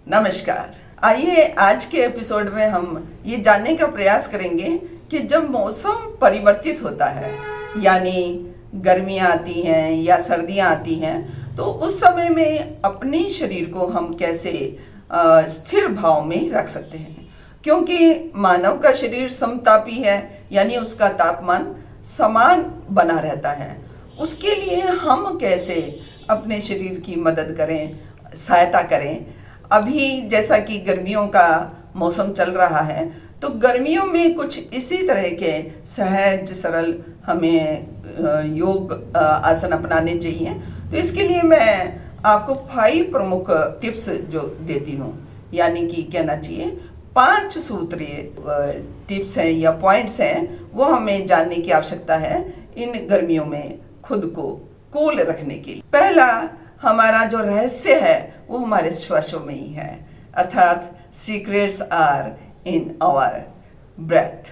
नमस्कार। आइए आज के एपिसोड में हम ये जानने का प्रयास करेंगे कि जब मौसम परिवर्तित होता है, यानी गर्मियाँ आती हैं या सर्दियाँ आती हैं, तो उस समय में अपने शरीर को हम कैसे स्थिर भाव में रख सकते हैं। क्योंकि मानव का शरीर समतापी है, यानी उसका तापमान समान बना रहता है। उसके लिए हम कैसे अपने शरीर की मदद करें, सहायता करें। अभी जैसा कि गर्मियों का मौसम चल रहा है, तो गर्मियों में कुछ इसी तरह के सहज सरल हमें योग आसन अपनाने चाहिए। तो इसके लिए मैं आपको 5 प्रमुख टिप्स जो देती हूँ, यानी कि कहना चाहिए 5 सूत्रीय टिप्स हैं या पॉइंट्स हैं, वो हमें जानने की आवश्यकता है इन गर्मियों में खुद को कूल रखने के लिए। पहला हमारा जो रहस्य है वो हमारे श्वासों में ही है, अर्थात secrets are in our breath.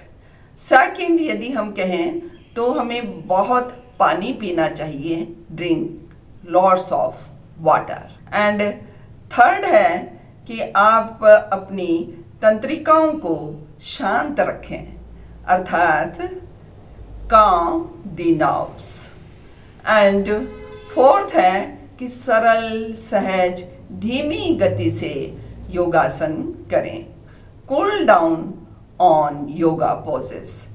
Second, यदि हम कहें तो हमें बहुत पानी पीना चाहिए, drink lots of water. And third है कि आप अपनी तंत्रिकाओं को शांत रखें, अर्थात काम द नर्व्स। एंड फोर्थ है कि सरल सहज धीमी गति से योगासन करें, cool down on yoga poses.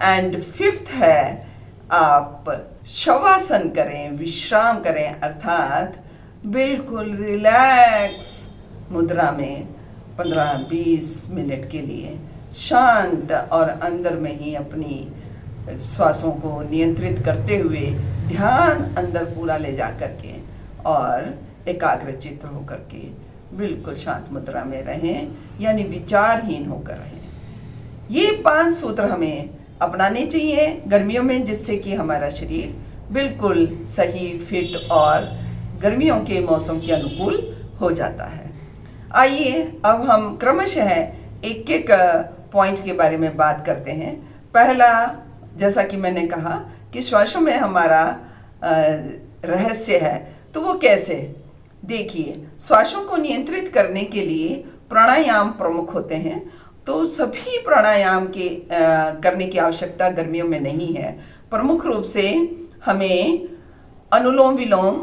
And fifth है आप शवासन करें, विश्राम करें, अर्थात बिल्कुल रिलैक्स मुद्रा में 15-20 मिनट के लिए शांत और अंदर में ही अपनी श्वासों को नियंत्रित करते हुए ध्यान अंदर पूरा ले जा करके और एकाग्रचित्त होकर के बिल्कुल शांत मुद्रा में रहें, यानी विचारहीन होकर रहें। ये 5 सूत्र हमें अपनाने चाहिए गर्मियों में, जिससे कि हमारा शरीर बिल्कुल सही, फिट और गर्मियों के मौसम के अनुकूल हो जाता है। आइए अब हम क्रमशः एक एक पॉइंट के बारे में बात करते हैं। पहला, जैसा कि मैंने कहा कि श्वासों में हमारा रहस्य है, तो वो कैसे? देखिए, श्वासों को नियंत्रित करने के लिए प्राणायाम प्रमुख होते हैं। तो सभी प्राणायाम के करने की आवश्यकता गर्मियों में नहीं है। प्रमुख रूप से हमें अनुलोम विलोम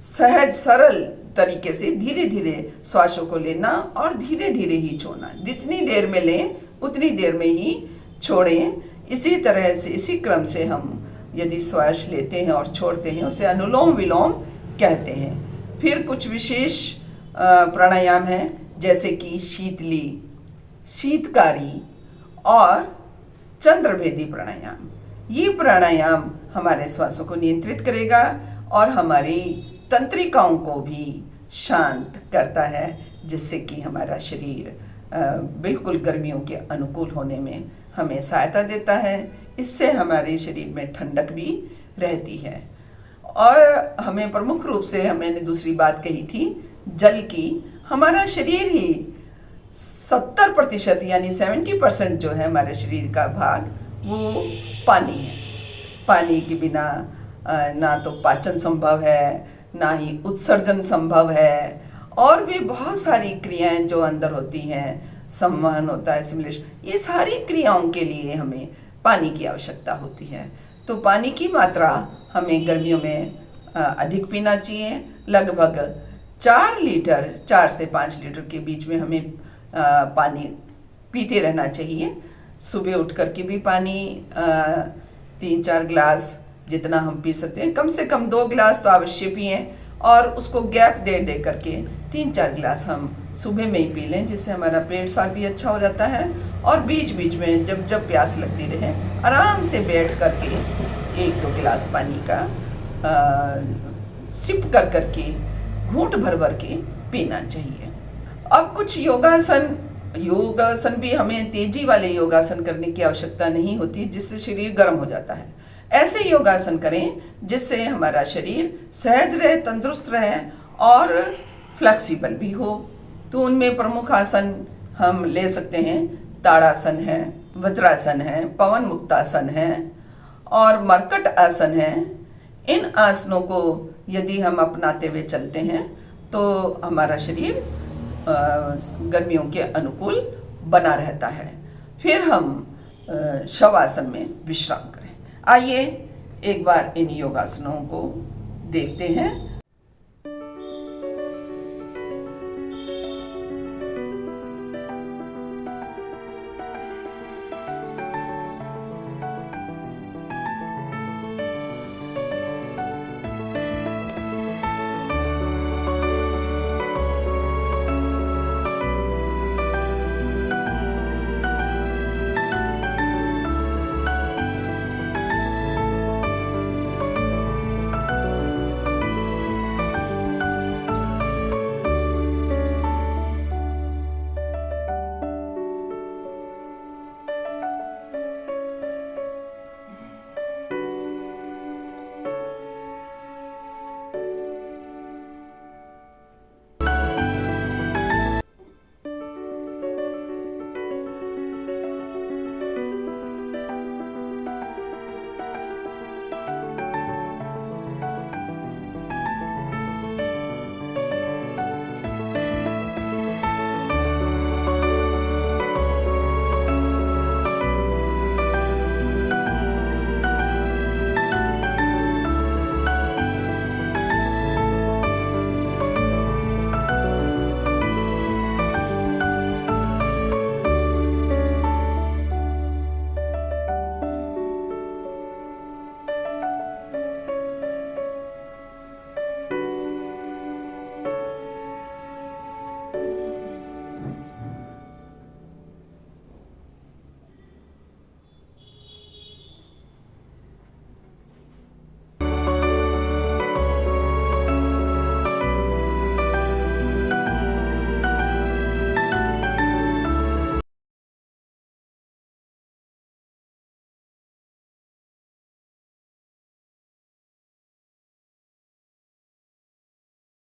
सहज सरल तरीके से धीरे धीरे श्वासों को लेना और धीरे धीरे ही छोड़ना। जितनी देर में लें उतनी देर में ही छोड़ें। इसी तरह से, इसी क्रम से हम यदि श्वास लेते हैं और छोड़ते हैं, उसे अनुलोम विलोम कहते हैं। फिर कुछ विशेष प्राणायाम हैं, जैसे कि शीतली, शीतकारी और चंद्रभेदी प्राणायाम। ये प्राणायाम हमारे श्वासों को नियंत्रित करेगा और हमारी तंत्रिकाओं को भी शांत करता है, जिससे कि हमारा शरीर बिल्कुल गर्मियों के अनुकूल होने में हमें सहायता देता है। इससे हमारे शरीर में ठंडक भी रहती है। और हमें प्रमुख रूप से, मैंने दूसरी बात कही थी जल की। हमारा शरीर ही 70% यानी 70% जो है हमारे शरीर का भाग, वो पानी है। पानी के बिना ना तो पाचन संभव है, ना ही उत्सर्जन संभव है, और भी बहुत सारी क्रियाएं जो अंदर होती हैं, संवहन होता है, सिमुलेशन, ये सारी क्रियाओं के लिए हमें पानी की आवश्यकता होती है। तो पानी की मात्रा हमें गर्मियों में अधिक पीना चाहिए। लगभग 4 से 5 लीटर के बीच में हमें पानी पीते रहना चाहिए। सुबह उठ कर के भी पानी 3-4 गिलास जितना हम पी सकते हैं, कम से कम 2 गिलास तो अवश्य पिएं, और उसको गैप दे दे करके 3-4 गिलास हम सुबह में ही पी लें, जिससे हमारा पेट साफ भी अच्छा हो जाता है। और बीच बीच में जब जब प्यास लगती रहे, आराम से बैठ करके 1-2 गिलास पानी का सिप कर करके घूंट भर भर के पीना चाहिए। अब कुछ योगासन भी हमें तेजी वाले योगासन करने की आवश्यकता नहीं होती, जिससे शरीर गर्म हो जाता है। ऐसे योगासन करें जिससे हमारा शरीर सहज रहे, तंदुरुस्त रहे और फ्लेक्सिबल भी हो। तो उनमें प्रमुख आसन हम ले सकते हैं, ताड़ासन है, वज्रासन है, पवन मुक्तासन है और मरकट आसन है। इन आसनों को यदि हम अपनाते हुए चलते हैं तो हमारा शरीर गर्मियों के अनुकूल बना रहता है। फिर हम शवासन में विश्राम करें। आइए एक बार इन योगासनों को देखते हैं।